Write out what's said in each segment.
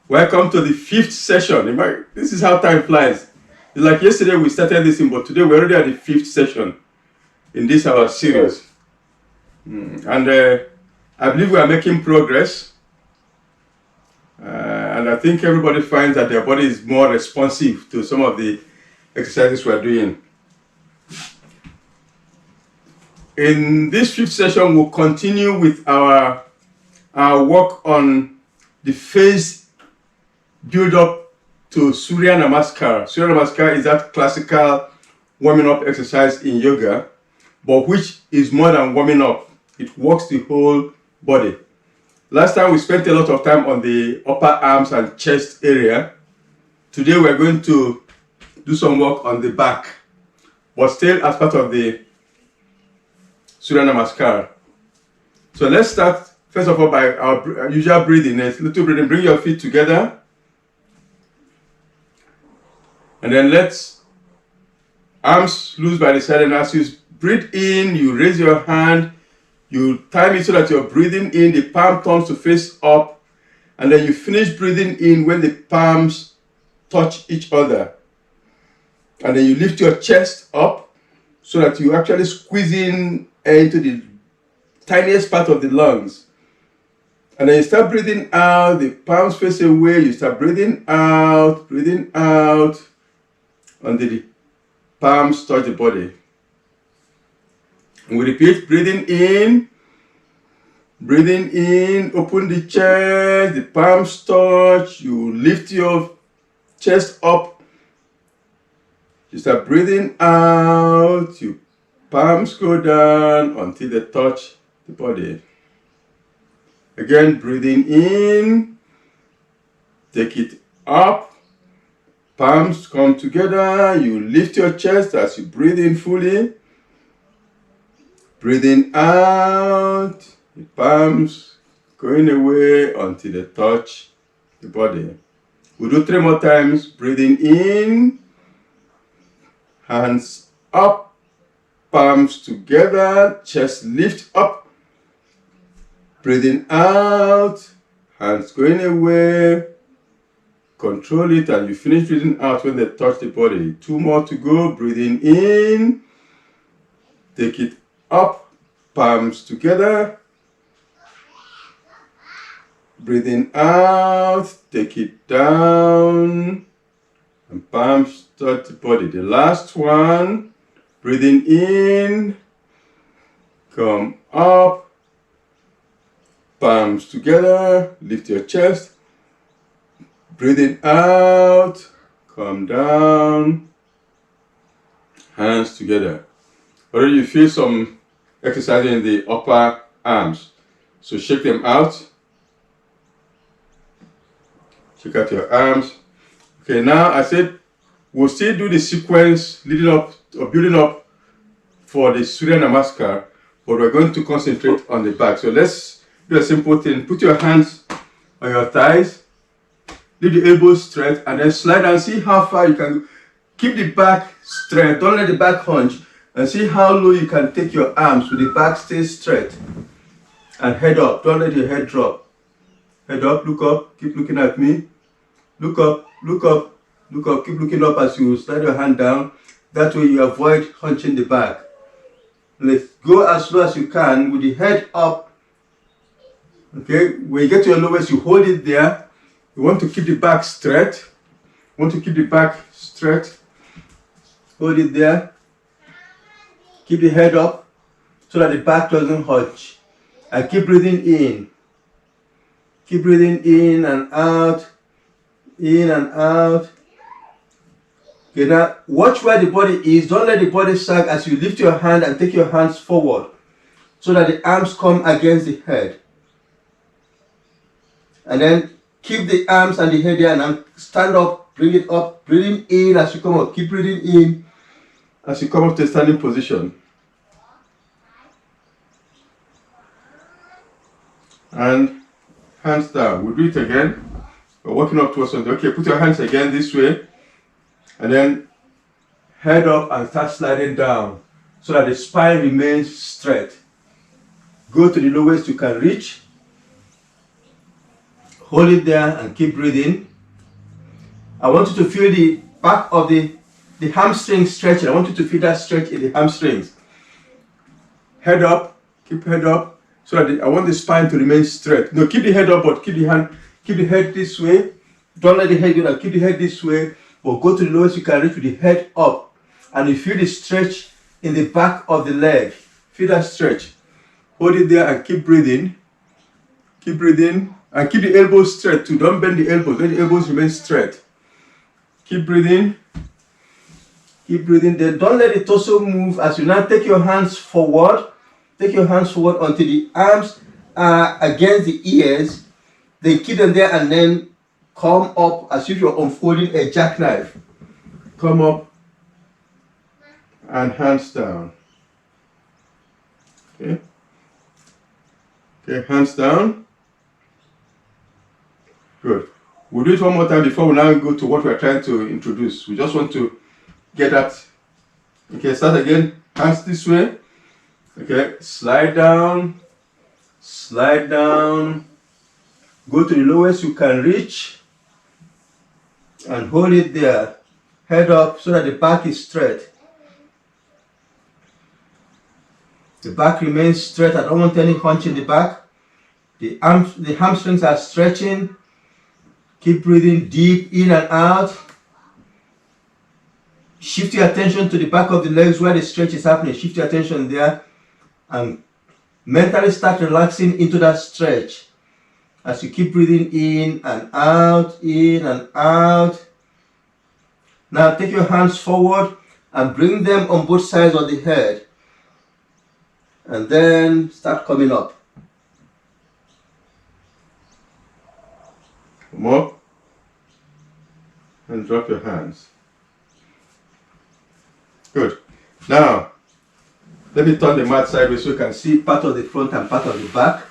Welcome to the 5th session. This is how time flies. It's like yesterday we started this thing, but today we're already at the 5th session in this our series. And I believe we are making progress. And I think everybody finds that their body is more responsive to some of the exercises we're doing. In this 5th session, we'll continue with our work on the phase build up to Surya Namaskar. Surya Namaskar is that classical warming up exercise in yoga, but which is more than warming up. It works the whole body. Last time we spent a lot of time on the upper arms and chest area. Today we're going to do some work on the back, but still as part of the Surya Namaskar. So let's start first of all by our usual breathing. A little breathing. Bring your feet together. And then let's arms loose by the side. And as you breathe in, you raise your hand. You time it so that you're breathing in, the palm turns to face up. And then you finish breathing in when the palms touch each other. And then you lift your chest up so that you actually squeeze in air into the tiniest part of the lungs. And then you start breathing out, the palms face away, you start breathing out, until the palms touch the body. And we repeat, breathing in, open the chest, the palms touch, you lift your chest up, you start breathing out, your palms go down until they touch the body. Again, breathing in, take it up, palms come together, you lift your chest as you breathe in fully. Breathing out, the palms going away until they touch the body. We'll do 3 more times. Breathing in, hands up, palms together, chest lift up. Breathing out, hands going away. Control it and you finish breathing out when they touch the body. 2 more to go. Breathing in, take it up, palms together. Breathing out, take it down, and palms touch the body. The last one, breathing in, come up, palms together, lift your chest. Breathing out, come down, hands together. Already you feel some exercise in the upper arms. So shake them out. Shake out your arms. Okay, now I said we'll still do the sequence leading up or building up for the Surya Namaskar, but we're going to concentrate on the back. So let's do a simple thing. Put your hands on your thighs. Leave the elbows straight and then slide and see how far you can keep the back straight. Don't let the back hunch. And see how low you can take your arms with the back stay straight. And head up. Don't let your head drop. Head up, look up, keep looking at me. Look up, look up, look up. Keep looking up as you slide your hand down. That way you avoid hunching the back. Let's go as slow as you can with the head up. Okay, when you get to your lowest, you hold it there. You want to keep the back straight. Hold it there. Keep the head up so that the back doesn't hunch. And keep breathing in. Keep breathing in and out. In and out. Okay, now watch where the body is. Don't let the body sag as you lift your hand and take your hands forward so that the arms come against the head. And then keep the arms and the head there and stand up, bring it up, breathing in as you come up. Keep breathing in as you come up to a standing position. And hands down. We'll do it again. We're working up towards something. Okay, put your hands again this way. And then head up and start sliding down so that the spine remains straight. Go to the lowest you can reach. Hold it there and keep breathing. I want you to feel the back of the hamstring stretching. I want you to feel that stretch in the hamstrings. Head up, keep head up. So that I want the spine to remain straight. No, keep the head up, but keep the head this way. Don't let the head go down. Keep the head this way, but go to the lowest you can reach with the head up. And you feel the stretch in the back of the leg. Feel that stretch. Hold it there and keep breathing. Keep breathing. And keep the elbows straight too. Don't bend the elbows. Let the elbows remain straight. Keep breathing. Keep breathing. Then don't let the torso move. As you now take your hands forward. Take your hands forward until the arms are against the ears. Then keep them there and then come up as if you're unfolding a jackknife. Come up and hands down. Okay. Okay, hands down. Good. We'll do it one more time before we now go to what we're trying to introduce. We just want to get that. Okay, start again. Hands this way. Okay, slide down. Slide down. Go to the lowest you can reach. And hold it there. Head up so that the back is straight. The back remains straight. I don't want any hunch in the back. The hamstrings are stretching. Keep breathing deep in and out. Shift your attention to the back of the legs where the stretch is happening. Shift your attention there and mentally start relaxing into that stretch. As you keep breathing in and out, in and out. Now take your hands forward and bring them on both sides of the head. And then start coming up. Come up. And drop your hands. Good. Now, let me turn the mat sideways so you can see part of the front and part of the back.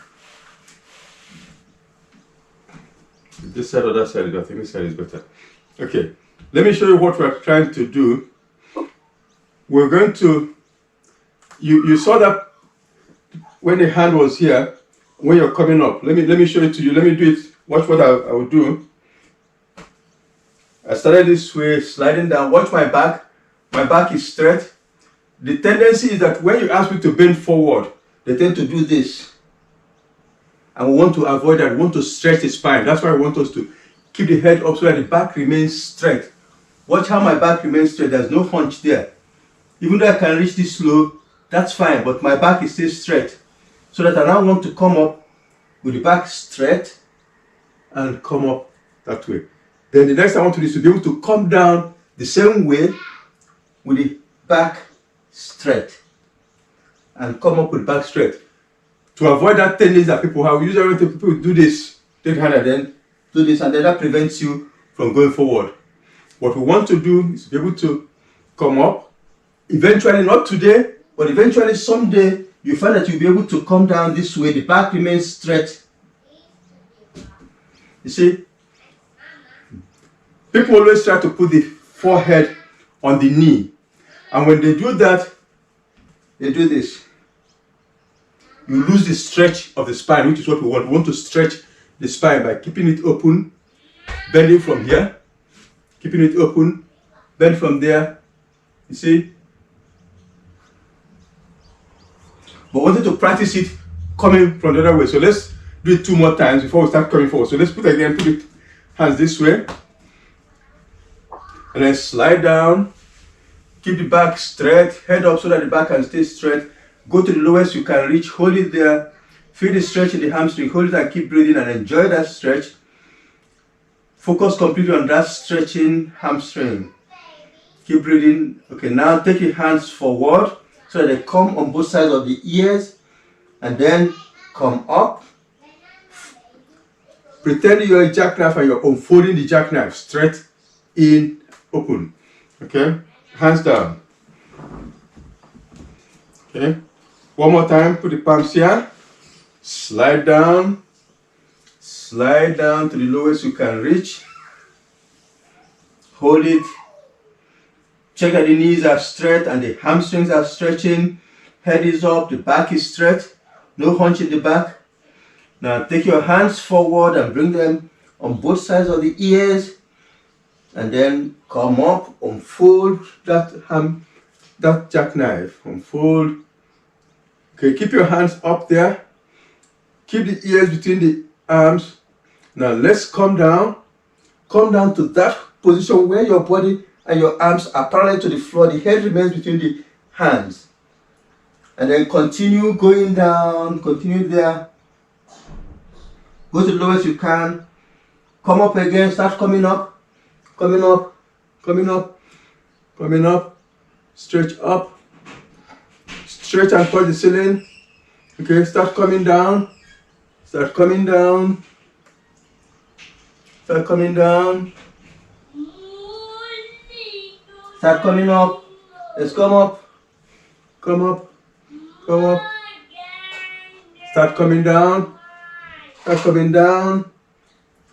This side or that side, I think this side is better. Okay, let me show you what we're trying to do. We're going to, you saw that when the hand was here, when you're coming up. Let me show it to you. Let me do it. Watch what I will do. I started this way, sliding down. Watch my back. My back is straight. The tendency is that when you ask me to bend forward, they tend to do this. And we want to avoid that. We want to stretch the spine. That's why I want us to keep the head up so that the back remains straight. Watch how my back remains straight. There's no hunch there. Even though I can reach this low, that's fine. But my back is still straight. So that I now want to come up with the back straight and come up that way. Then the next thing I want to do is to be able to come down the same way with the back straight. And come up with the back straight. To avoid that tendency that people have, usually people do this, take hand and then do this, and then that prevents you from going forward. What we want to do is be able to come up. Eventually, not today, but eventually someday, you find that you'll be able to come down this way. The back remains straight. You see, people always try to put the forehead on the knee. And when they do that, they do this. You lose the stretch of the spine, which is what we want. We want to stretch the spine by keeping it open, bending from here, keeping it open, bend from there. You see? But we wanted to practice it coming from the other way. So let's do it 2 more times before we start coming forward. So let's put it hands this way. And then slide down. Keep the back straight, head up so that the back can stay straight. Go to the lowest you can reach, hold it there. Feel the stretch in the hamstring, hold it and keep breathing and enjoy that stretch. Focus completely on that stretching hamstring. Keep breathing. Okay, now take your hands forward so that they come on both sides of the ears and then come up. Pretend you're a jackknife and you're unfolding the jackknife straight in, open. Okay, hands down. Okay, one more time, put the palms here. Slide down to the lowest you can reach. Hold it. Check that the knees are straight and the hamstrings are stretching. Head is up, the back is straight. No hunch in the back. Now take your hands forward and bring them on both sides of the ears, and then come up, unfold that jackknife, unfold. Okay, keep your hands up there. Keep the ears between the arms. Now let's come down to that position where your body and your arms are parallel to the floor. The head remains between the hands. And then continue going down, continue there. Go to the lowest you can. Come up again, start coming up, coming up, coming up, coming up. Stretch up. Stretch and touch the ceiling. Okay, start coming down. Start coming down. Start coming down. Start coming up. Let's come up. Come up. Come up. Start coming down. Start coming down.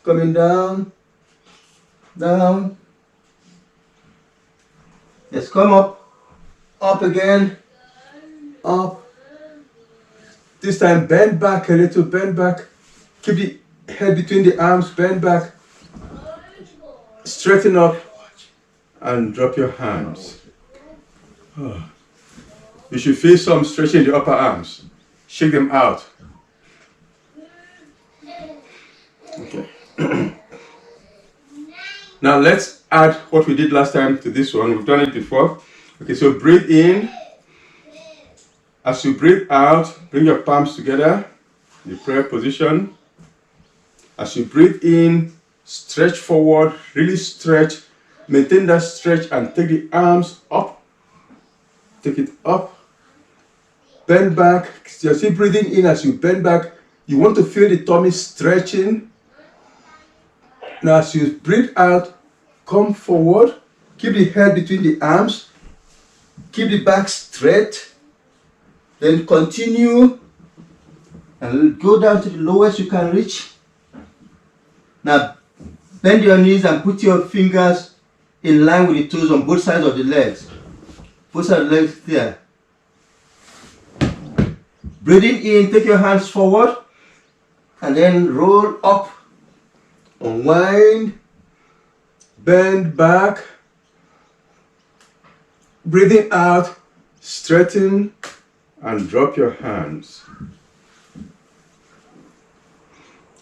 Coming down. Down. Let's come up. Up again. Up. This time bend back a little. Bend back. Keep the head between the arms. Bend back. Straighten up. And drop your hands. You should feel some stretching in the upper arms. Shake them out. Okay. Now let's add what we did last time to this one. We've done it before. Okay, so breathe in. As you breathe out, bring your palms together, the prayer position. As you breathe in, stretch forward, really stretch. Maintain that stretch and take the arms up. Take it up. Bend back. You're still breathing in. As you bend back, you want to feel the tummy stretching. Now as you breathe out, come forward. Keep the head between the arms. Keep the back straight. Then continue and go down to the lowest you can reach. Now bend your knees and put your fingers in line with the toes on both sides of the legs. Both sides of the legs there. Breathing in, take your hands forward and then roll up, unwind, bend back. Breathing out, straighten and drop your hands.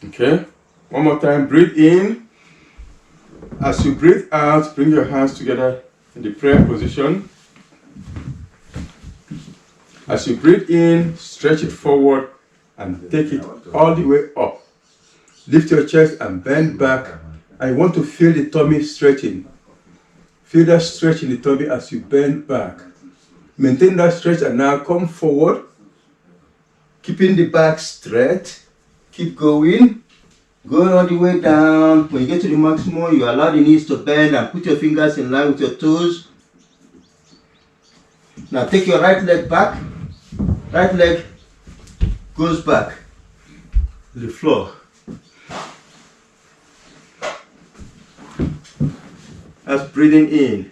Okay, one more time. Breathe in. As you breathe out, bring your hands together in the prayer position. As you breathe in, stretch it forward and take it all the way up. Lift your chest and bend back. I want to feel the tummy stretching. Feel that stretch in the tummy as you bend back. Maintain that stretch and now come forward. Keeping the back straight. Keep going. Going all the way down. When you get to the maximum, you allow the knees to bend and put your fingers in line with your toes. Now take your right leg back. Right leg goes back to the floor. That's breathing in.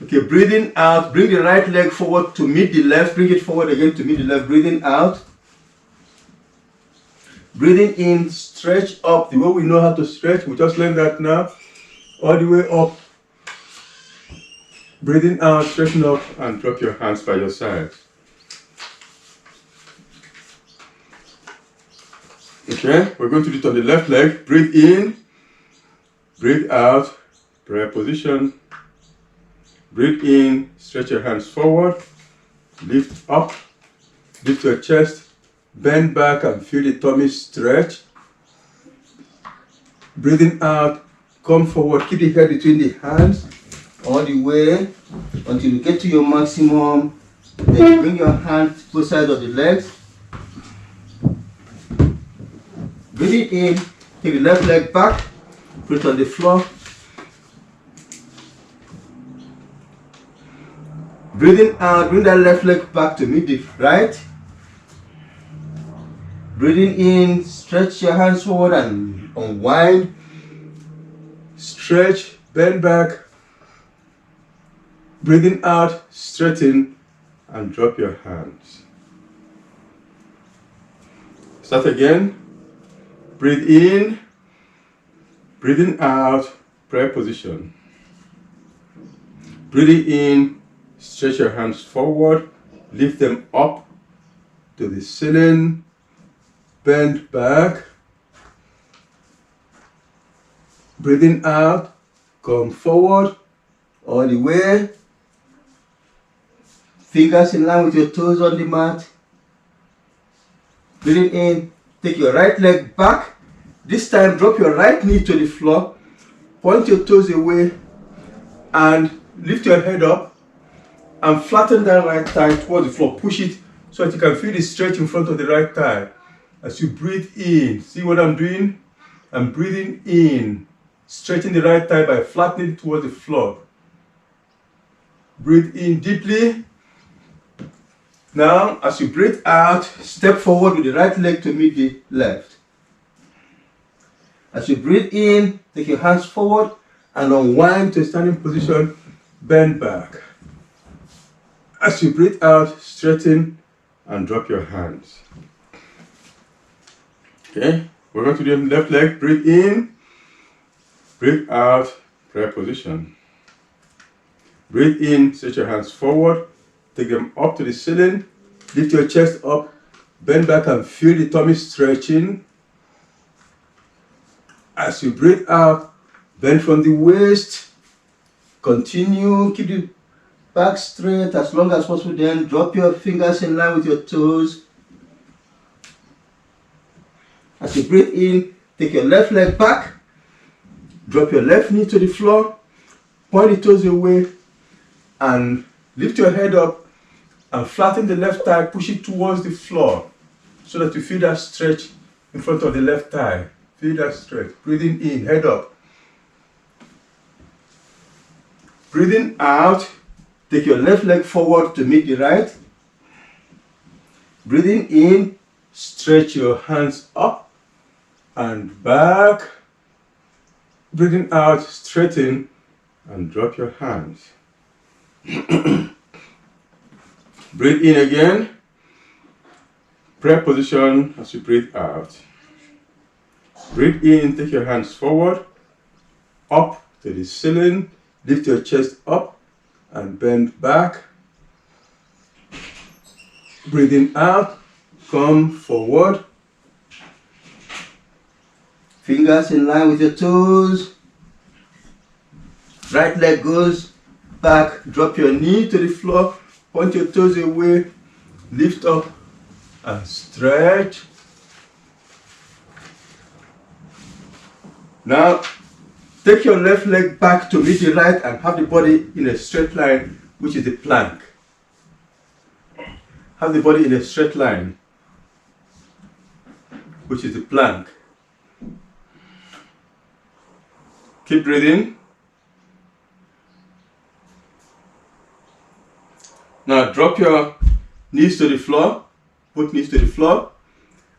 Okay, breathing out. Bring the right leg forward to meet the left. Bring it forward again to meet the left. Breathing out. Breathing in, stretch up the way we know how to stretch. We just learned that now. All the way up. Breathing out, straighten up and drop your hands by your side. Okay, we're going to do it on the left leg. Breathe in, breathe out, prayer position. Breathe in, stretch your hands forward, lift up, lift your chest, bend back and feel the tummy stretch. Breathing out, come forward, keep the head between the hands all the way until you get to your maximum. Then you bring your hands to both sides of the legs. Breathing in, take the left leg back, put it on the floor. Breathing out, bring that left leg back to meet the right. Breathing in, stretch your hands forward and unwind. Stretch, bend back. Breathing out, straighten and drop your hands. Start again. Breathe in, Breathing out, prayer position. Breathing in, stretch your hands forward, lift them up to the ceiling, bend back. Breathing out, come forward all the way. Fingers in line with your toes on the mat. Breathing in, take your right leg back. This time drop your right knee to the floor, point your toes away and lift your head up and flatten that right thigh towards the floor. Push it so that you can feel the stretch in front of the right thigh. As you breathe in, see what I'm doing? I'm breathing in, stretching the right thigh by flattening it towards the floor. Breathe in deeply. Now, as you breathe out, step forward with the right leg to meet the left. As you breathe in, take your hands forward and unwind to a standing position, bend back. As you breathe out, straighten and drop your hands. Okay, we're going to do the left leg. Breathe in, breathe out, prayer position. Breathe in, stretch your hands forward, take them up to the ceiling, lift your chest up, bend back and feel the tummy stretching. As you breathe out, bend from the waist, continue, keep the back straight as long as possible, then drop your fingers in line with your toes. As you breathe in, take your left leg back, drop your left knee to the floor, point the toes away, and lift your head up and flatten the left thigh, push it towards the floor so that you feel that stretch in front of the left thigh. Feel that stretch. Breathing in, head up. Breathing out, take your left leg forward to meet the right. Breathing in, stretch your hands up and back. Breathing out, straighten and drop your hands. Breathe in again. Prayer position as you breathe out. Breathe in, take your hands forward, up to the ceiling, lift your chest up and bend back. Breathing out, come forward. Fingers in line with your toes. Right leg goes back, drop your knee to the floor, point your toes away, lift up and stretch. Now, take your left leg back to meet the right and have the body in a straight line, which is the plank. Have the body in a straight line, which is the plank. Keep breathing. Now drop your knees to the floor, both knees to the floor,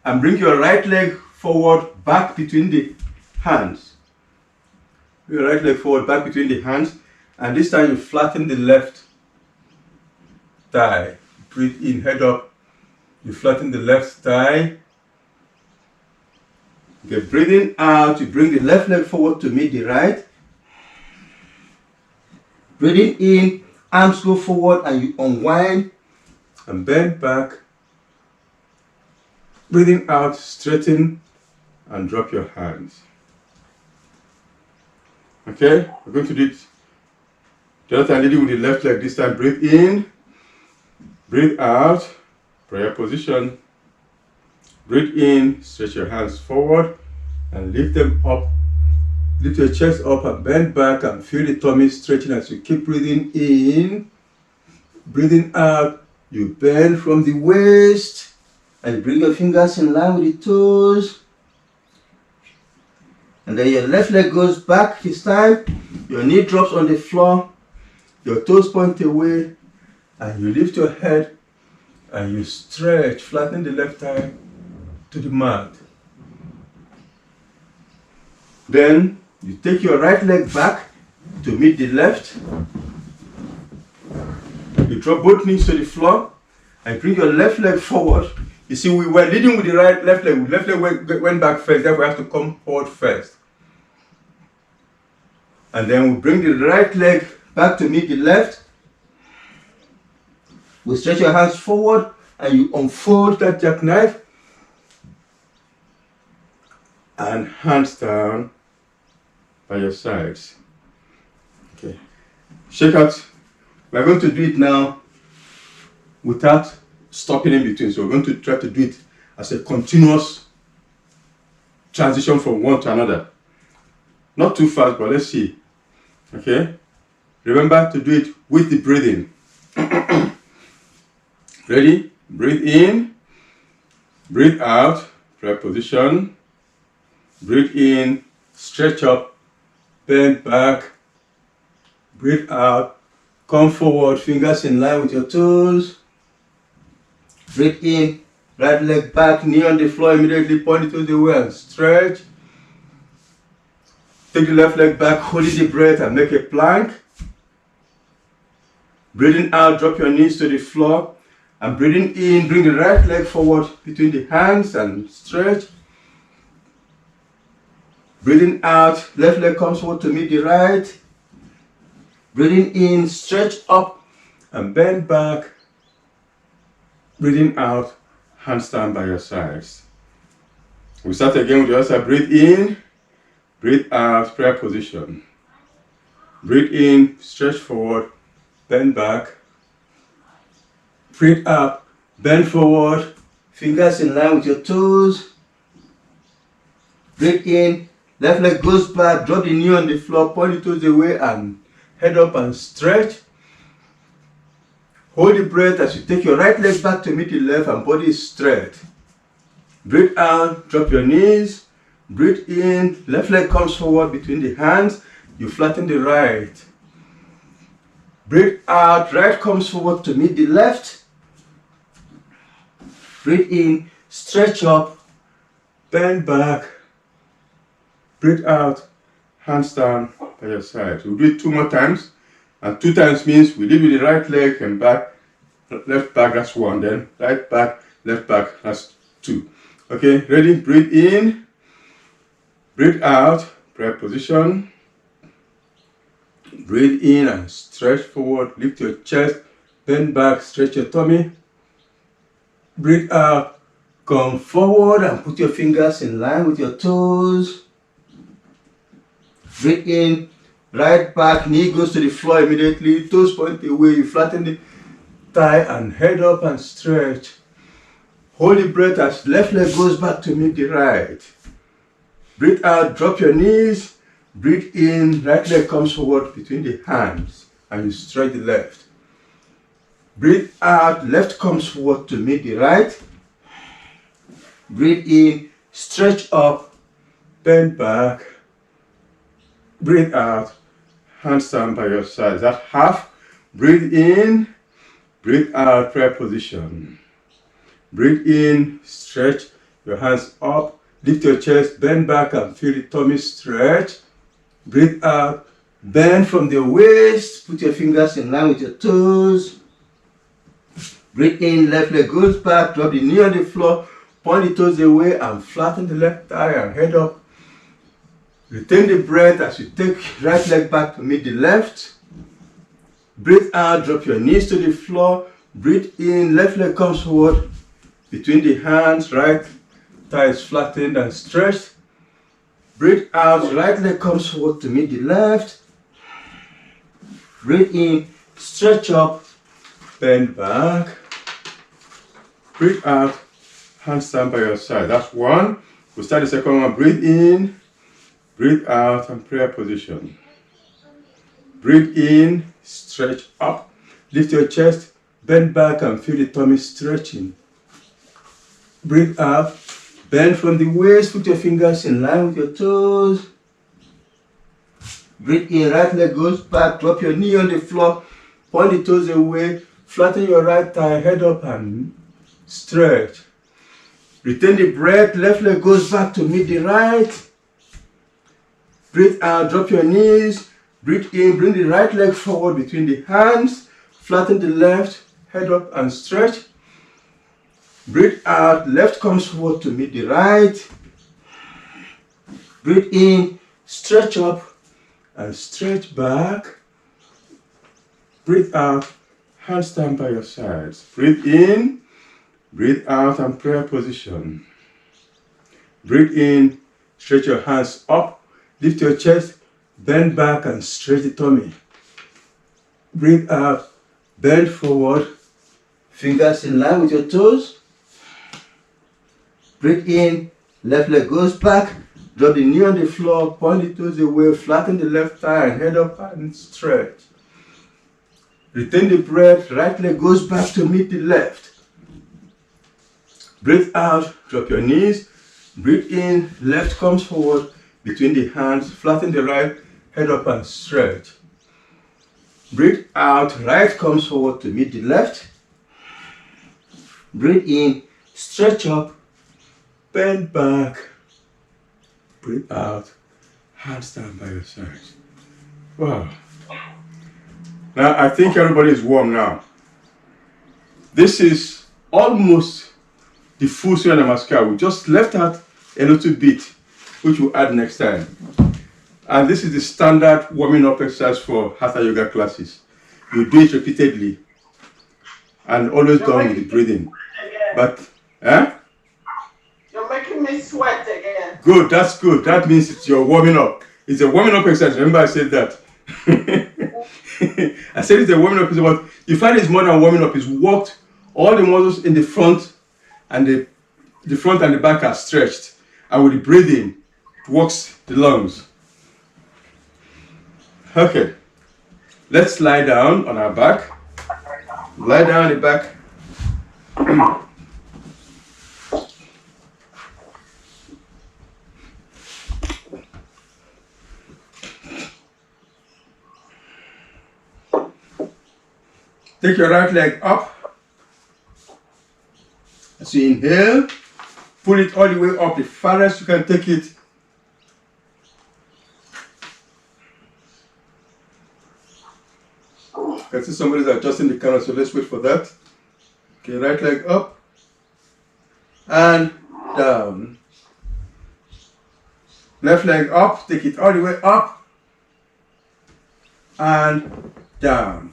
and bring your right leg forward, back between the hands. Your right leg forward, back between the hands, and this time you flatten the left thigh. Breathe in, head up. You flatten the left thigh. Okay, breathing out, you bring the left leg forward to meet the right. Breathing in, arms go forward and you unwind and bend back. Breathing out, straighten and drop your hands. Okay, we're going to do it the other time, leading with the left leg. This time, breathe in, breathe out, prayer position. Breathe in, stretch your hands forward and lift them up. Lift your chest up and bend back and feel the tummy stretching as you keep breathing in. Breathing out, you bend from the waist and you bring your fingers in line with the toes. And then your left leg goes back this time. Your knee drops on the floor. Your toes point away and you lift your head and you stretch, flattening the left thigh to the mat. Then you take your right leg back to meet the left. You drop both knees to the floor and bring your left leg forward. You see, we were leading with the left leg. Left leg went back first, therefore we have to come forward first. And then we bring the right leg back to meet the left. We stretch your hands forward and you unfold that jackknife. And hands down by your sides. Okay. Shake out. We're going to do it now without stopping in between. So we're going to try to do it as a continuous transition from one to another. Not too fast, but let's see. Okay. Remember to do it with the breathing. Ready? Breathe in. Breathe out. Right position. Breathe in. Stretch up. Bend back. Breathe out. Come forward. Fingers in line with your toes. Breathe in. Right leg back. Knee on the floor. Immediately point it to the way and stretch. Take the left leg back. Holding the breath and make a plank. Breathing out. Drop your knees to the floor. And breathing in. Bring the right leg forward between the hands and stretch. Breathing out, left leg comes forward to meet the right. Breathing in, stretch up and bend back. Breathing out, hands down by your sides. We start again with the other side. Breathe in, breathe out, prayer position. Breathe in, stretch forward, bend back. Breathe out, bend forward, fingers in line with your toes. Breathe in. Left leg goes back, drop the knee on the floor, point the toes away and head up and stretch. Hold the breath as you take your right leg back to meet the left and body straight. Breathe out, drop your knees. Breathe in, left leg comes forward between the hands. You flatten the right. Breathe out, right comes forward to meet the left. Breathe in, stretch up, bend back. Breathe out, hands down by your side. We'll do it 2 more times. And 2 times means we lead with the right leg and back, left back, that's 1. Then right back, left back, that's 2. Okay, ready? Breathe in, breathe out, prayer position. Breathe in and stretch forward, lift your chest, bend back, stretch your tummy. Breathe out, come forward and put your fingers in line with your toes. Breathe in, right back, knee goes to the floor immediately, toes point away, you flatten the thigh and head up and stretch. Hold the breath as left leg goes back to meet the right. Breathe out, drop your knees. Breathe in, right leg comes forward between the hands and you stretch the left. Breathe out, left comes forward to meet the right. Breathe in, stretch up, bend back. Breathe out, hands down by your sides. That's half. Breathe in, breathe out, prayer position. Breathe in, stretch your hands up, lift your chest, bend back and feel the tummy stretch. Breathe out, bend from the waist, put your fingers in line with your toes. Breathe in, left leg goes back, drop the knee on the floor, point the toes away and flatten the left thigh and head up. Retain the breath as you take right leg back to meet the left. Breathe out, drop your knees to the floor. Breathe in, left leg comes forward between the hands, right thigh is flattened and stretched. Breathe out, right leg comes forward to meet the left. Breathe in, stretch up, bend back. Breathe out, hands down by your side. That's 1. We'll start the second one. Breathe in. Breathe out and prayer position. Breathe in, stretch up, lift your chest, bend back and feel the tummy stretching. Breathe out, bend from the waist, put your fingers in line with your toes. Breathe in, right leg goes back, drop your knee on the floor, point the toes away, flatten your right thigh, head up and stretch. Retain the breath, left leg goes back to meet the right. Breathe out, drop your knees. Breathe in, bring the right leg forward between the hands. Flatten the left, head up and stretch. Breathe out, left comes forward to meet the right. Breathe in, stretch up, and stretch back. Breathe out, handstand by your sides. Breathe in, breathe out, and prayer position. Breathe in, stretch your hands up, lift your chest, bend back and stretch the tummy. Breathe out, bend forward, fingers in line with your toes. Breathe in, left leg goes back, drop the knee on the floor, point the toes away, flatten the left thigh and head up and stretch. Retain the breath, right leg goes back to meet the left. Breathe out, drop your knees. Breathe in, left comes forward between the hands, flatten the right, head up and stretch. Breathe out, right comes forward to meet the left. Breathe in, stretch up, bend back. Breathe out, handstand by your side. Wow. Now I think everybody is warm now. This is almost the full Surya Namaskar. We just left out a little bit, which we'll add next time. And this is the standard warming up exercise for hatha yoga classes. You do it repeatedly and always done with the breathing. But, You're making me sweat again. Good, that's good. That means it's your warming up. It's a warming up exercise. Remember I said that. I said it's a warming up exercise, but you find it's more than warming up. It's worked. All the muscles in the front and the front and the back are stretched. And with the breathing, it works the lungs. Okay. Let's lie down on our back. Lie down on the back. Take your right leg up. As you inhale, pull it all the way up, the farthest you can take it. I can see somebody's adjusting the camera, so let's wait for that. Okay, right leg up and down. Left leg up, take it all the way up and down.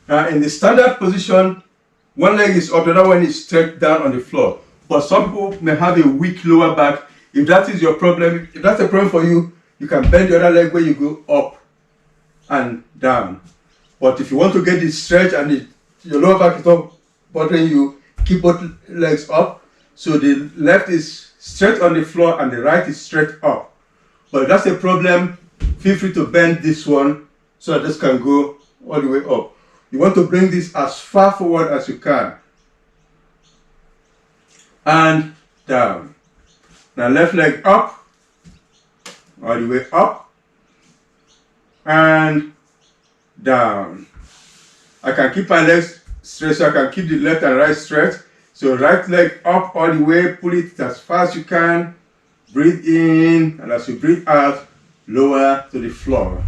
Now in the standard position, one leg is up, the other one is straight down on the floor. But some people may have a weak lower back. If that is your problem, if that's a problem for you, you can bend the other leg where you go up and down. But if you want to get the stretch and your lower back is not bothering you, keep both legs up. So the left is straight on the floor and the right is straight up. But if that's a problem, feel free to bend this one so that this can go all the way up. You want to bring this as far forward as you can. And down. Now left leg up, all the way up, and down. I can keep my legs straight, so I can keep the left and right straight. So right leg up all the way, pull it as far as you can. Breathe in, and as you breathe out, lower to the floor.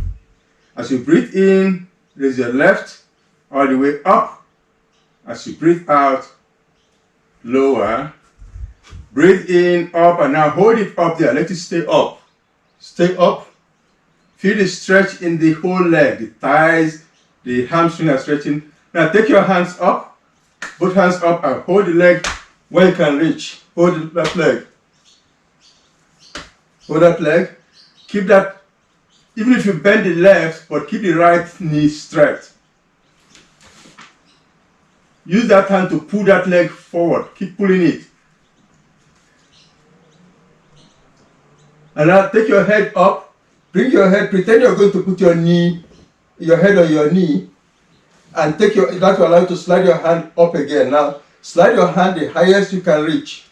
As you breathe in, raise your left all the way up. As you breathe out, lower. Breathe in, up, and now hold it up there. Let it stay up. Stay up. Feel the stretch in the whole leg. The thighs, the hamstring are stretching. Now take your hands up. Both hands up and hold the leg where you can reach. Hold that leg. Hold that leg. Keep that, even if you bend the left, but keep the right knee straight. Use that hand to pull that leg forward. Keep pulling it. And now take your head up. Bring your head. Pretend you're going to put your head on your knee. And that will allow you to slide your hand up again. Now, slide your hand the highest you can reach.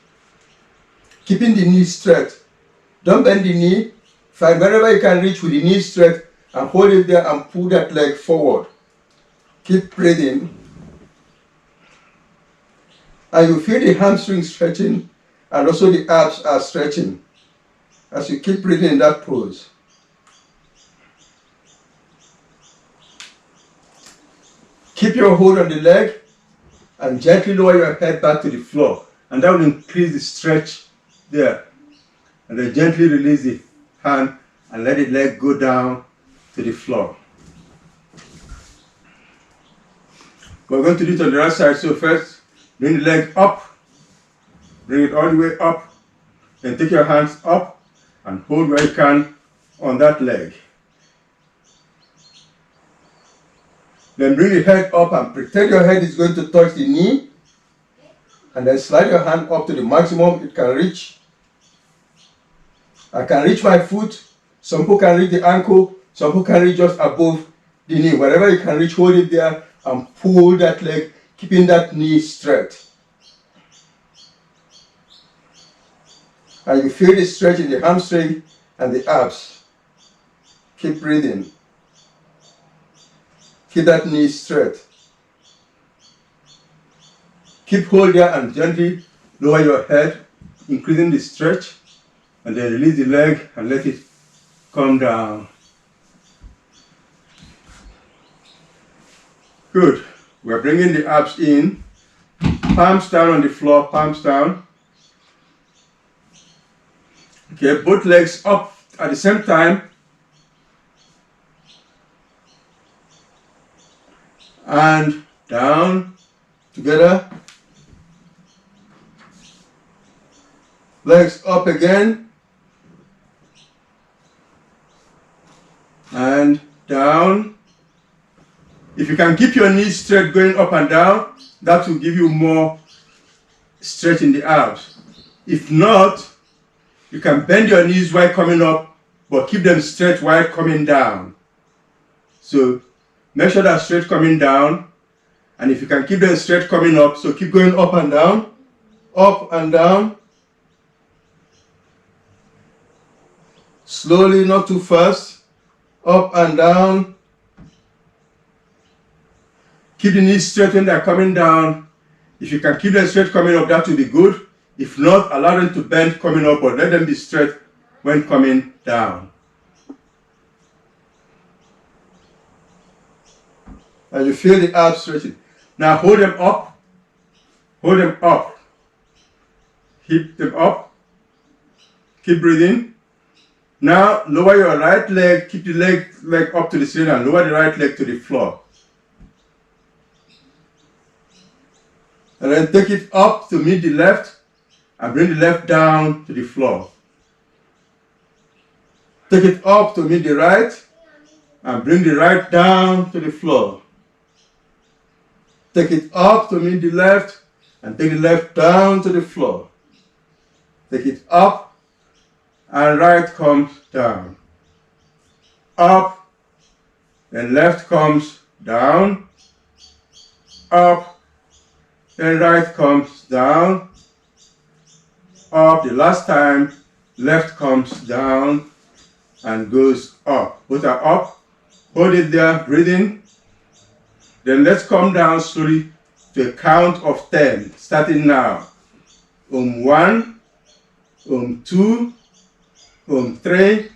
Keeping the knee straight. Don't bend the knee. Find wherever you can reach with the knee straight and hold it there and pull that leg forward. Keep breathing. And you feel the hamstring stretching and also the abs are stretching as you keep breathing in that pose. Keep your hold on the leg and gently lower your head back to the floor. And that will increase the stretch there. And then gently release the hand and let the leg go down to the floor. We're going to do it on the right side. So first, bring the leg up, bring it all the way up, then take your hands up and hold where you can on that leg. Then bring the head up and pretend your head is going to touch the knee, and then slide your hand up to the maximum it can reach. I can reach my foot. Some people can reach the ankle. Some people can reach just above the knee. Wherever you can reach, hold it there and pull that leg, keeping that knee straight. And you feel the stretch in the hamstring and the abs. Keep breathing. Keep that knee straight. Keep hold there and gently lower your head, increasing the stretch, and then release the leg and let it come down. Good. We're bringing the abs in. Palms down on the floor, palms down. Okay, both legs up at the same time. And down together. Legs up again. And down. If you can keep your knees straight going up and down, that will give you more stretch in the abs. If not, you can bend your knees while coming up, but keep them straight while coming down. So make sure they're straight coming down, and if you can keep them straight coming up, so keep going up and down, slowly, not too fast, up and down. Keep the knees straight when they're coming down. If you can keep them straight coming up, that will be good. If not, allow them to bend coming up, but let them be straight when coming down. And you feel the abs stretching. Now hold them up. Hold them up. Keep them up. Keep breathing. Now lower your right leg. Keep the leg up to the ceiling and lower the right leg to the floor. And then take it up to meet the left and bring the left down to the floor. Take it up to meet the right and bring the right down to the floor. Take it up to meet the left and take the left down to the floor. Take it up and right comes down. Up, then left comes down. Up, then right comes down. Up, the last time, left comes down and goes up. Both are up. Hold it there, breathing. Then let's come down slowly to a count of 10, starting now. 1, 2, 3,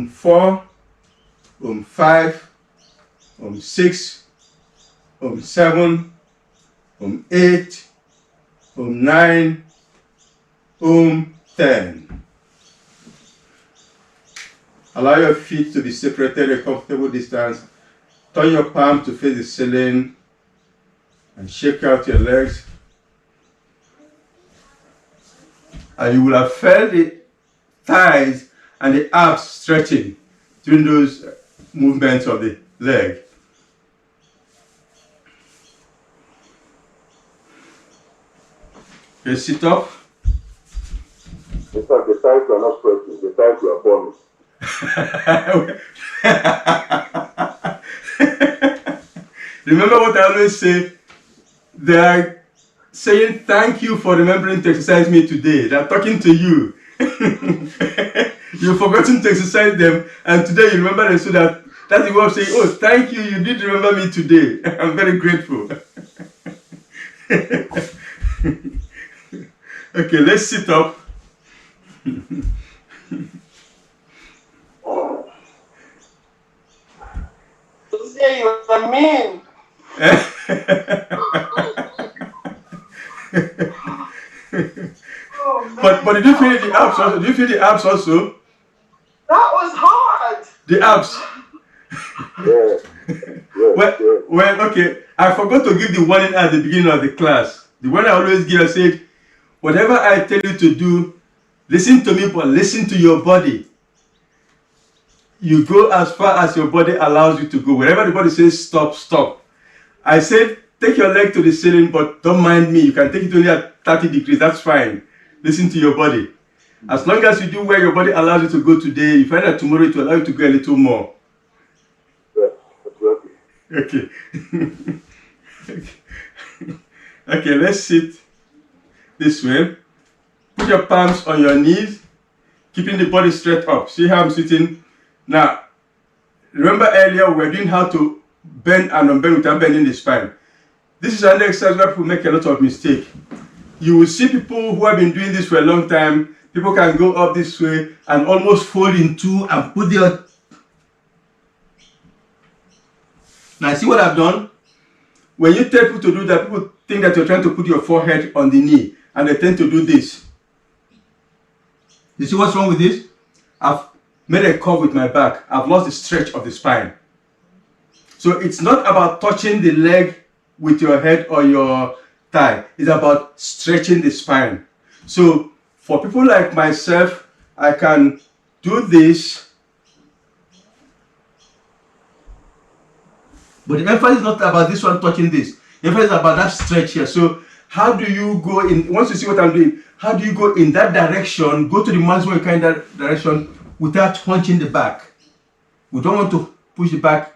4, 5, 6, 7, 8, 9, 10. Allow your feet to be separated a comfortable distance. Turn your palm to face the ceiling and shake out your legs. And you will have felt the thighs and the abs stretching during those movements of the leg. Okay, sit up. In fact, the times you are not stretching, the times you are burning. Remember what I always say? They are saying thank you for remembering to exercise me today. They are talking to you. You've forgotten to exercise them, and today you remember them, so that's the way of saying, oh, thank you, you did remember me today. I'm very grateful. Okay, let's sit up. Say you are mean. But did you feel the abs also? Do you feel the abs also? That was hard. The abs. Yeah. Yes, yes. Well, okay. I forgot to give the warning at the beginning of the class. The one I always give, I said, whatever I tell you to do, listen to me, but listen to your body. You go as far as your body allows you to go. Wherever the body says stop, stop. I said, take your leg to the ceiling, but don't mind me. You can take it only at 30 degrees. That's fine. Listen to your body. As long as you do where your body allows you to go today, you find that tomorrow it will allow you to go a little more. Yes, exactly. Okay. Okay, let's sit this way. Put your palms on your knees, keeping the body straight up. See how I'm sitting? Now, remember earlier we were doing how to bend and unbend without bending the spine. This is an exercise where people make a lot of mistakes. You will see people who have been doing this for a long time. People can go up this way and almost fold in two and put their... Now, see what I've done? When you tell people to do that, people think that you're trying to put your forehead on the knee, and they tend to do this. You see what's wrong with this? I've made a curve with my back. I've lost the stretch of the spine. So it's not about touching the leg with your head or your thigh. It's about stretching the spine. So for people like myself, I can do this. But the emphasis is not about this one touching this. The emphasis is about that stretch here. So how do you go in, once you see what I'm doing, how do you go in that direction, go to the maximum you can in that direction without hunching the back? We don't want to push the back.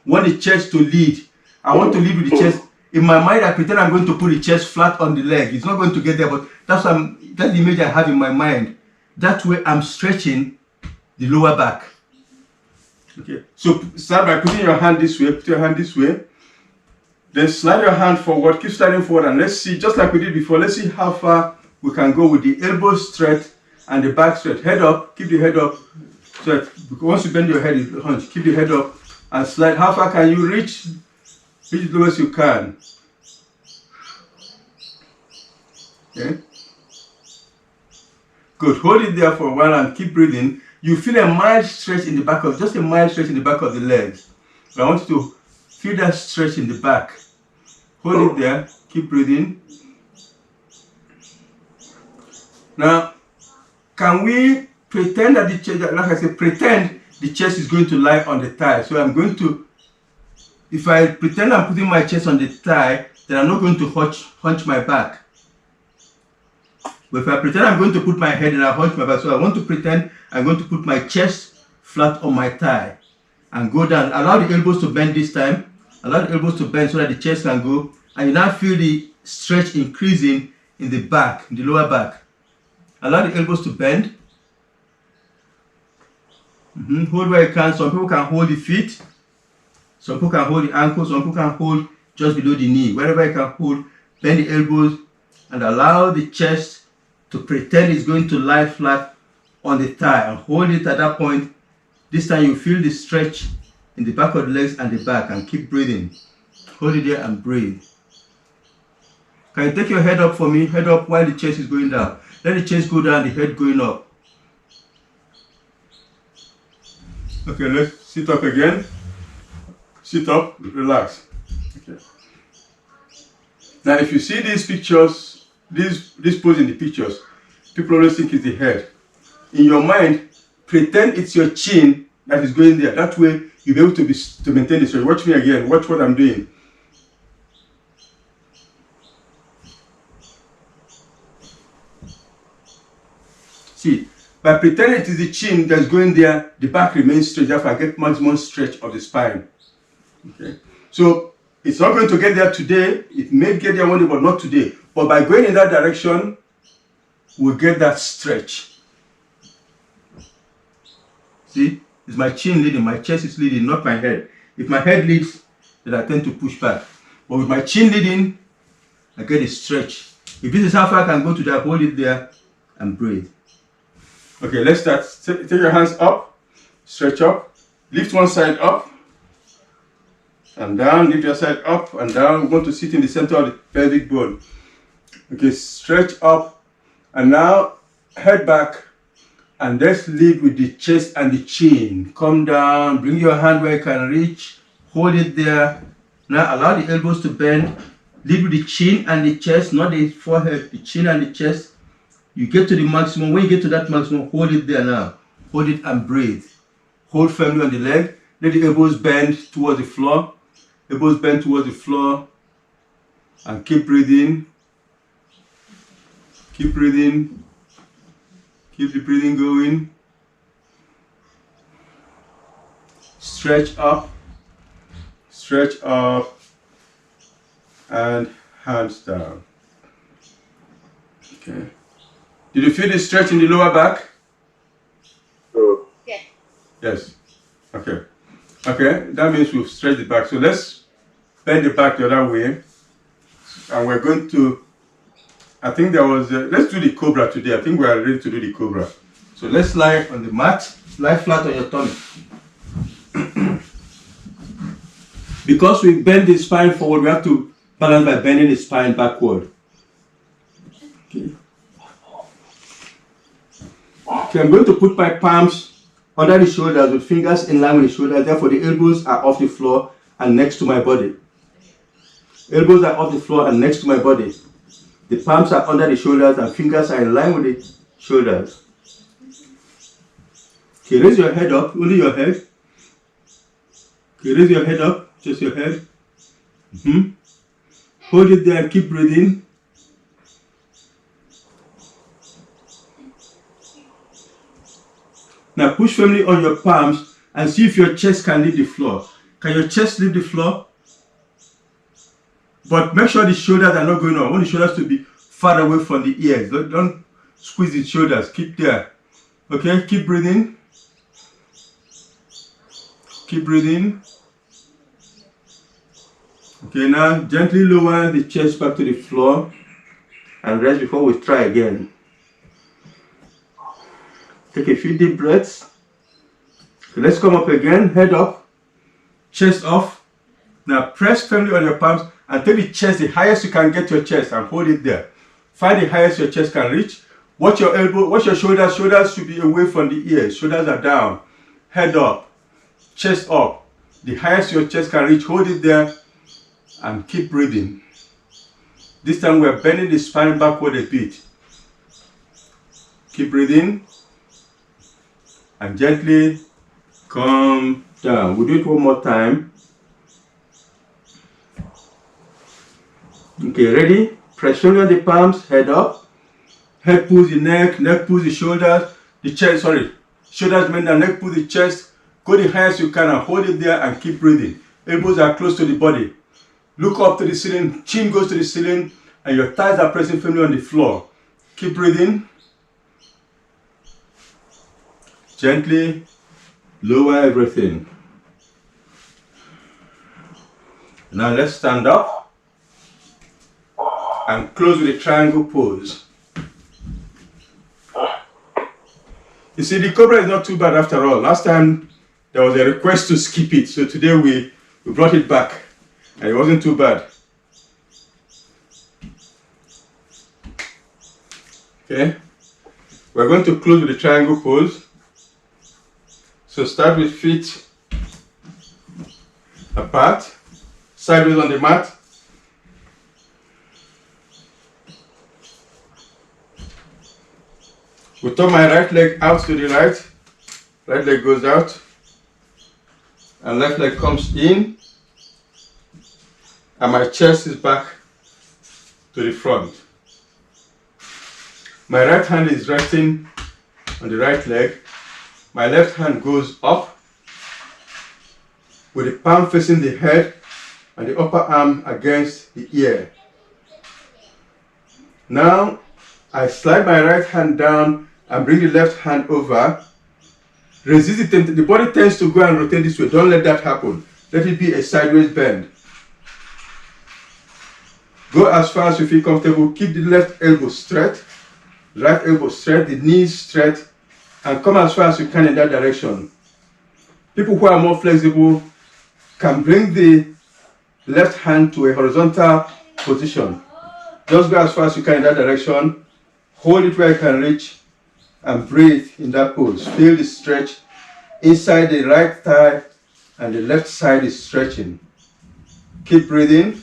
We want the chest to lead. I want to lead with the chest. In my mind, I pretend I'm going to put the chest flat on the leg. It's not going to get there, but that's the image I have in my mind. That way I'm stretching the lower back. Okay, so start by putting your hand this way, put your hand this way. Then slide your hand forward, keep sliding forward, and let's see, just like we did before, let's see how far we can go with the elbows straight and the back straight. Head up, keep the head up. So that once you bend your head, you hunch, keep the head up and slide. How far can you reach? Reach as low as you can. Okay. Good. Hold it there for a while and keep breathing. You feel a mild stretch in the back of, just a mild stretch in the back of the legs. But I want you to feel that stretch in the back. Hold it there. Keep breathing. Now, can we pretend that the chest, like I said, pretend the chest is going to lie on the thigh. So I'm going to, if I pretend I'm putting my chest on the thigh, then I'm not going to hunch my back. But if I pretend I'm going to put my head and I hunch my back, so I want to pretend I'm going to put my chest flat on my thigh and go down. Allow the elbows to bend this time. Allow the elbows to bend so that the chest can go. And you now feel the stretch increasing in the back, in the lower back. Allow the elbows to bend. Hold where you can. Some people can hold the feet. Some people can hold the ankles. Some people can hold just below the knee. Wherever you can hold, bend the elbows and allow the chest to pretend it's going to lie flat on the thigh, and hold it at that point. This time you feel the stretch in the back of the legs and the back, and keep breathing. Hold it there and breathe. Can you take your head up for me? Head up while the chest is going down. Let the chest go down, the head going up. Okay, let's sit up again. Sit up, relax. Okay. Now if you see these pictures, this pose in the pictures, people always think it's the head. In your mind, pretend it's your chin that is going there. That way you'll be able to maintain this. Watch me again. Watch what I'm doing. See, by pretending it is the chin that's going there, the back remains straight. Therefore, I get maximum stretch of the spine. Okay. So it's not going to get there today. It may get there one day, but not today. But by going in that direction, we'll get that stretch. See, it's my chin leading, my chest is leading, not my head. If my head leads, then I tend to push back. But with my chin leading, I get a stretch. If this is how far I can go to that, hold it there and breathe. Okay, let's start. Take your hands up, stretch up, lift one side up and down, lift your side up and down. We're going to sit in the center of the pelvic bone. Okay, stretch up and now head back, And let's lead with the chest and the chin. Come down, bring your hand where you can reach, hold it there. Now allow the elbows to bend. Lead with the chin and the chest, not the forehead, the chin and the chest. You get to the maximum. When you get to that maximum, hold it there now. Hold it and breathe. Hold firmly on the leg. Let the elbows bend towards the floor. Elbows bend towards the floor. And keep breathing. Keep breathing. Keep the breathing going. Stretch up. Stretch up. And hands down. Okay. Did you feel the stretch in the lower back? Yes. Yes. Okay. Okay, that means we've stretched the back. So let's bend the back the other way. And we're going to, I think there was, let's do the Cobra today. I think we are ready to do the Cobra. So let's lie on the mat, lie flat on your tummy. Because we bend the spine forward, we have to balance by bending the spine backward. Okay. Okay, I'm going to put my palms under the shoulders with fingers in line with the shoulders. Therefore, the elbows are off the floor and next to my body. Elbows are off the floor and next to my body. The palms are under the shoulders and fingers are in line with the shoulders. Okay, raise your head up, only your head. Okay, raise your head up, just your head. Hold it there and keep breathing. Now push firmly on your palms and see if your chest can leave the floor. Can your chest leave the floor? But make sure the shoulders are not going on. I want the shoulders to be far away from the ears. Don't squeeze the shoulders. Keep there. Okay, keep breathing. Keep breathing. Okay, now gently lower the chest back to the floor and rest before we try again. Take a few deep breaths. Okay, let's come up again. Head up, chest off. Now press firmly on your palms and take the chest the highest you can get to your chest and hold it there. Find the highest your chest can reach. Watch your elbow, watch your shoulders. Shoulders should be away from the ears. Shoulders are down. Head up, chest up. The highest your chest can reach, hold it there and keep breathing. This time we are bending the spine backward a bit. Keep breathing and gently come down. We'll do it one more time. Okay, ready? Press firmly on the palms, head up. Head pulls the neck pulls the shoulders, the chest, shoulders bend down, neck pulls the chest. Go the highest you can and hold it there and keep breathing. Elbows are close to the body. Look up to the ceiling, chin goes to the ceiling, and your thighs are pressing firmly on the floor. Keep breathing. Gently lower everything. Now let's stand up and close with a triangle pose. You see, the Cobra is not too bad after all. Last time there was a request to skip it, so today we brought it back and it wasn't too bad. Okay, we're going to close with the triangle pose. So start with feet apart, sideways on the mat. We turn my right leg out to the right leg goes out, and left leg comes in, and my chest is back to the front. My right hand is resting on the right leg. My left hand goes up with the palm facing the head and the upper arm against the ear. Now I slide my right hand down and bring the left hand over. Resist the body tends to go and rotate this way. Don't let that happen. Let it be a sideways bend. Go as far as you feel comfortable. Keep the left elbow straight, right elbow straight, the knees straight, and come as far as you can in that direction. People who are more flexible can bring the left hand to a horizontal position. Just go as far as you can in that direction. Hold it where you can reach and breathe in that pose. Feel the stretch inside the right thigh and the left side is stretching. Keep breathing.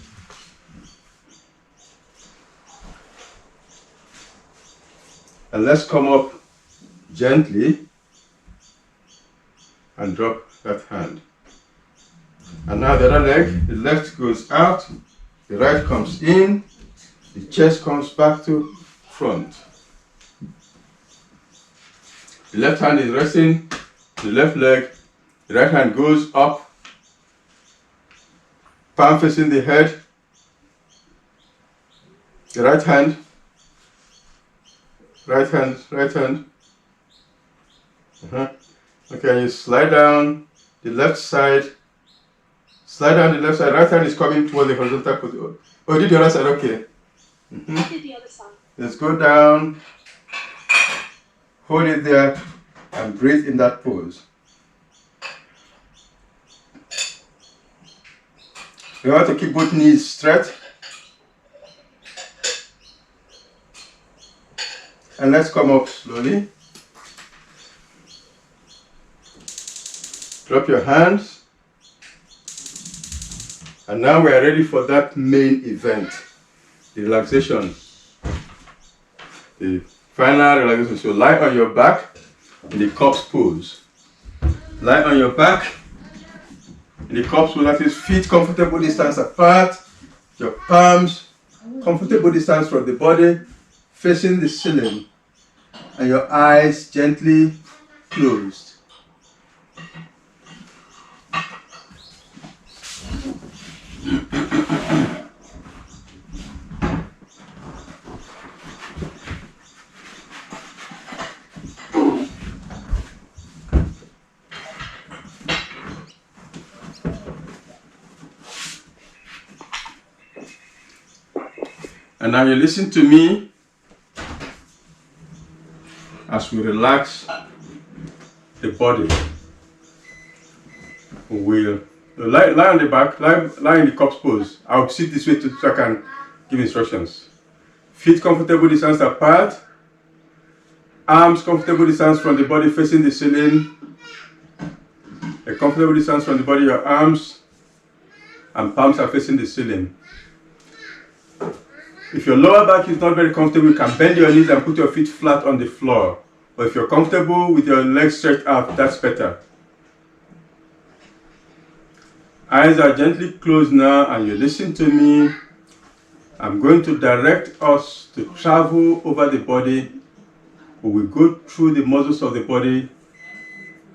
And let's come up gently and drop that hand. And now the other leg, the left goes out, the right comes in, the chest comes back to front. The left hand is resting, the left leg, the right hand goes up, palm facing the head, the right hand, right hand. Okay, you slide down the left side, right hand is coming towards the horizontal position. Oh, you did the other side, okay. I did the other side. Let's go down, hold it there, and breathe in that pose. You have to keep both knees straight. And let's come up slowly. Drop your hands. And now we are ready for that main event, the relaxation. The final relaxation. So lie on your back in the corpse pose. Lie on your back in the corpse pose. That is feet comfortable distance apart. Your palms comfortable distance from the body, facing the ceiling, and your eyes gently closed. And now you listen to me as we relax the body. We'll lie on the back, lie in the corpse pose. I'll sit this way so I can give instructions. Feet comfortable distance apart. Arms comfortable distance from the body facing the ceiling. A comfortable distance from the body, your arms and palms are facing the ceiling. If your lower back is not very comfortable, you can bend your knees and put your feet flat on the floor. But if you're comfortable with your legs stretched out, that's better. Eyes are gently closed now, and you listen to me. I'm going to direct us to travel over the body. We will go through the muscles of the body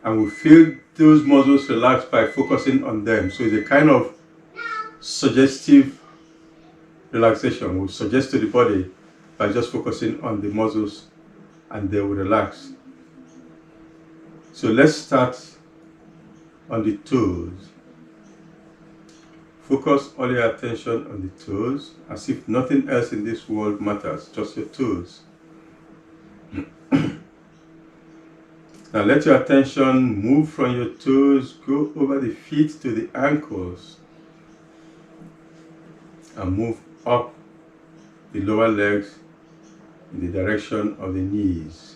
and we'll feel those muscles relax by focusing on them. So it's a kind of suggestive relaxation. We'll suggest to the body by just focusing on the muscles and they will relax. So let's start on the toes. Focus all your attention on the toes as if nothing else in this world matters, just your toes. Now let your attention move from your toes, go over the feet to the ankles, and move up the lower legs in the direction of the knees.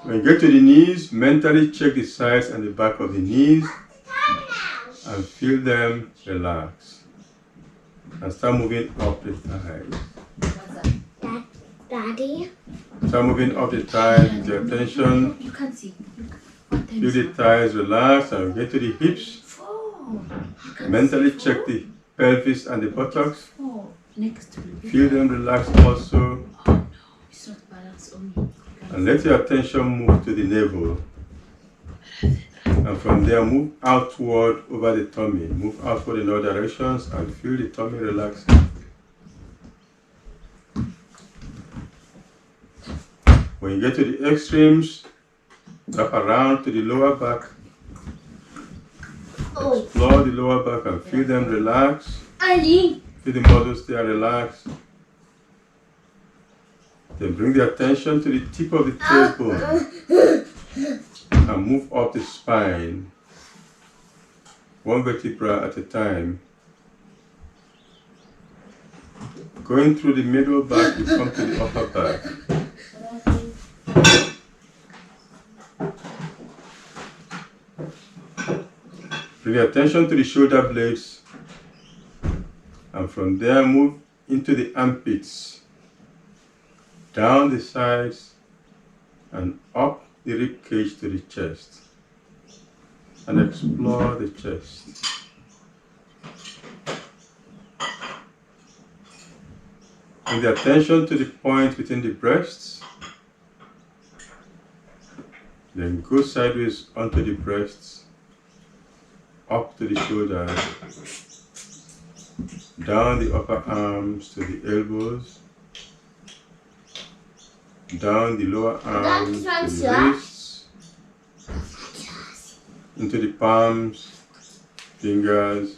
When you get to the knees, mentally check the sides and the back of the knees and feel them relax. And start moving up the thighs. What's that? Daddy? Start moving up the thighs with your attention. You can't see. Feel the thighs relax and get to the hips. Mentally check the pelvis and the buttocks. Next to me. Feel them relax also. Oh no, it's not balanced on me. And let your attention move to the navel. And from there, move outward over the tummy. Move outward in all directions and feel the tummy relaxing. When you get to the extremes, wrap around to the lower back. Explore the lower back and feel them relax. Ali. Feel the muscles there relax. Then bring the attention to the tip of the tailbone and move up the spine, one vertebra at a time. Going through the middle back, you come to the upper back. Bring attention to the shoulder blades, and from there move into the armpits, down the sides, and up the rib cage to the chest, and explore the chest. Bring the attention to the point within the breasts, then go sideways onto the breasts, up to the shoulders, down the upper arms to the elbows, down the lower arms to the wrists, into the palms, fingers,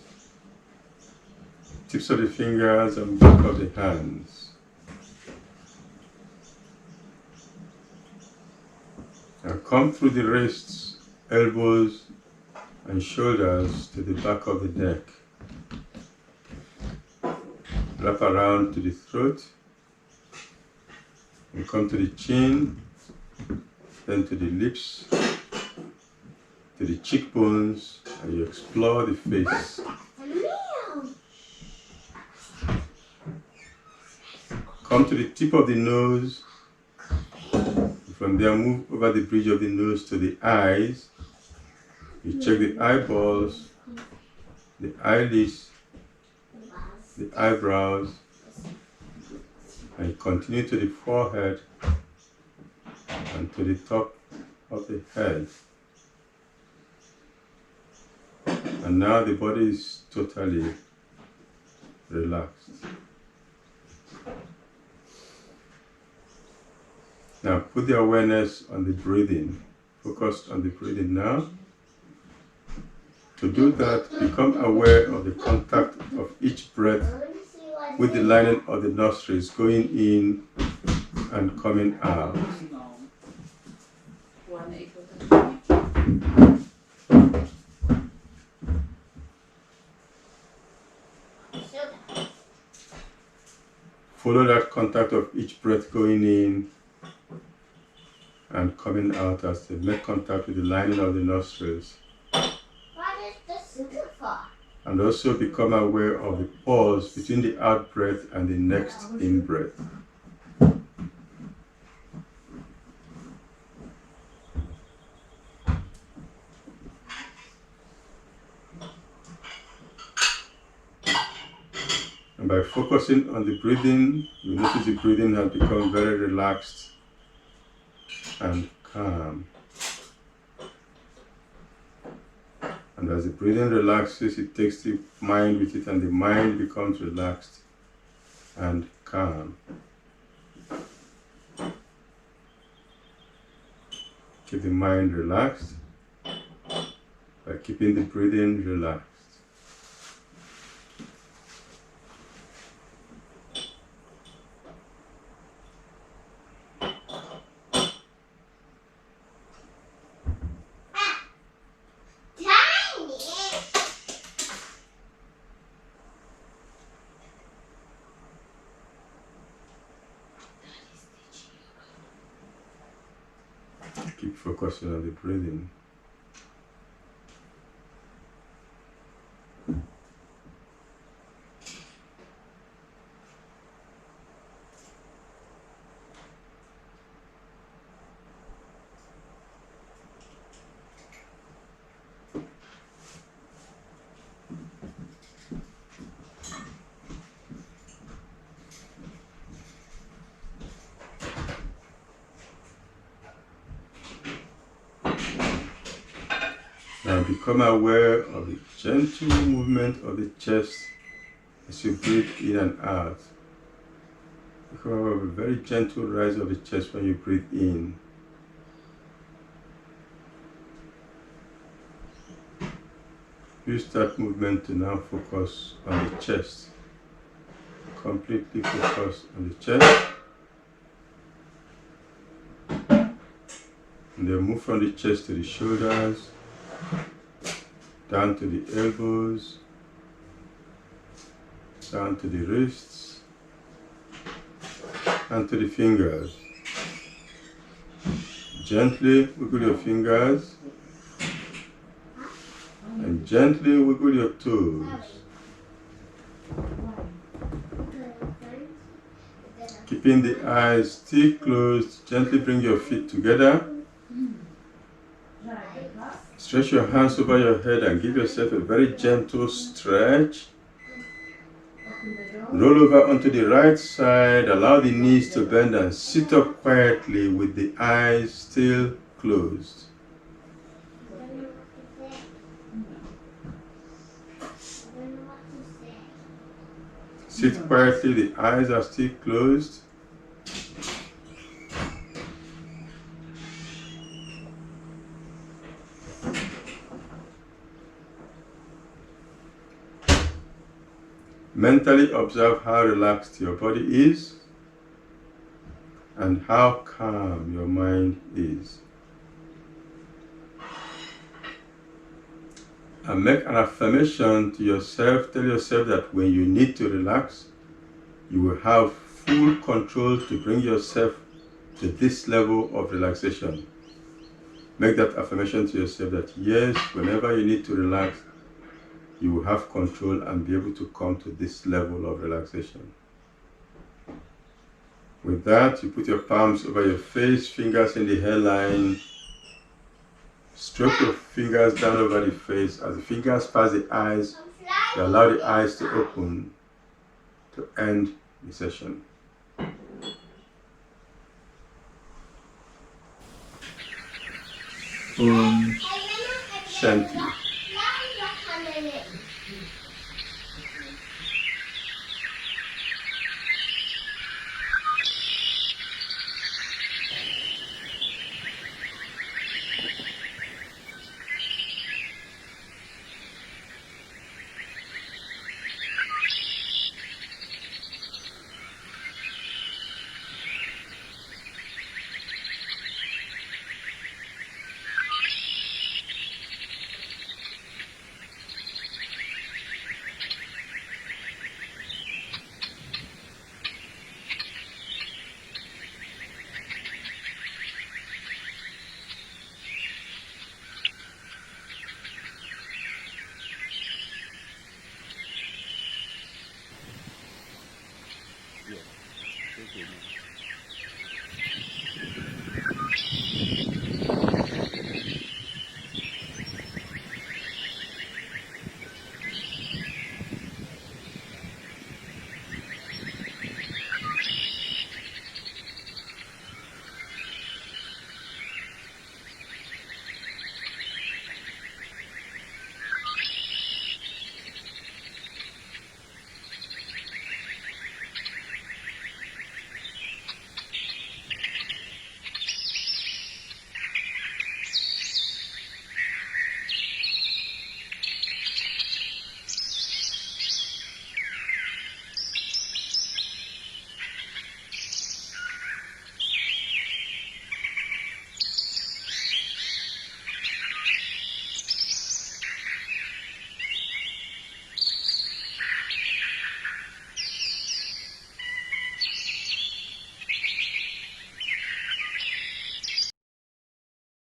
tips of the fingers and back of the hands. Now come through the wrists, elbows and shoulders to the back of the neck. Wrap around to the throat and come to the chin, then to the lips, to the cheekbones, and you explore the face. Come to the tip of the nose. From there, move over the bridge of the nose to the eyes. You check the eyeballs, the eyelids, the eyebrows, and continue to the forehead and to the top of the head. And now the body is totally relaxed. Now put the awareness on the breathing. Focus on the breathing now. To do that, become aware of the contact of each breath with the lining of the nostrils going in and coming out. Follow that contact of each breath going in and coming out as they make contact with the lining of the nostrils. And also become aware of the pause between the out breath and the next in breath. And by focusing on the breathing, you notice the breathing has become very relaxed and calm. And as the breathing relaxes, it takes the mind with it, and the mind becomes relaxed and calm. Keep the mind relaxed by keeping the breathing relaxed. Keep focusing on the breathing. Now become aware of the gentle movement of the chest as you breathe in and out. Become aware of a very gentle rise of the chest when you breathe in. Use that movement to now focus on the chest. Completely focus on the chest. And then move from the chest to the shoulders, down to the elbows, down to the wrists, and to the fingers. Gently wiggle your fingers and gently wiggle your toes. Keeping the eyes still closed, gently bring your feet together. Stretch your hands over your head and give yourself a very gentle stretch. Roll over onto the right side, allow the knees to bend and sit up quietly with the eyes still closed. Sit quietly, the eyes are still closed. Mentally observe how relaxed your body is and how calm your mind is. And make an affirmation to yourself. Tell yourself that when you need to relax, you will have full control to bring yourself to this level of relaxation. Make that affirmation to yourself that yes, whenever you need to relax, you will have control and be able to come to this level of relaxation. With that, you put your palms over your face, fingers in the hairline. Stroke your fingers down over the face. As the fingers pass the eyes, you allow the eyes to open to end the session. Om Shanti.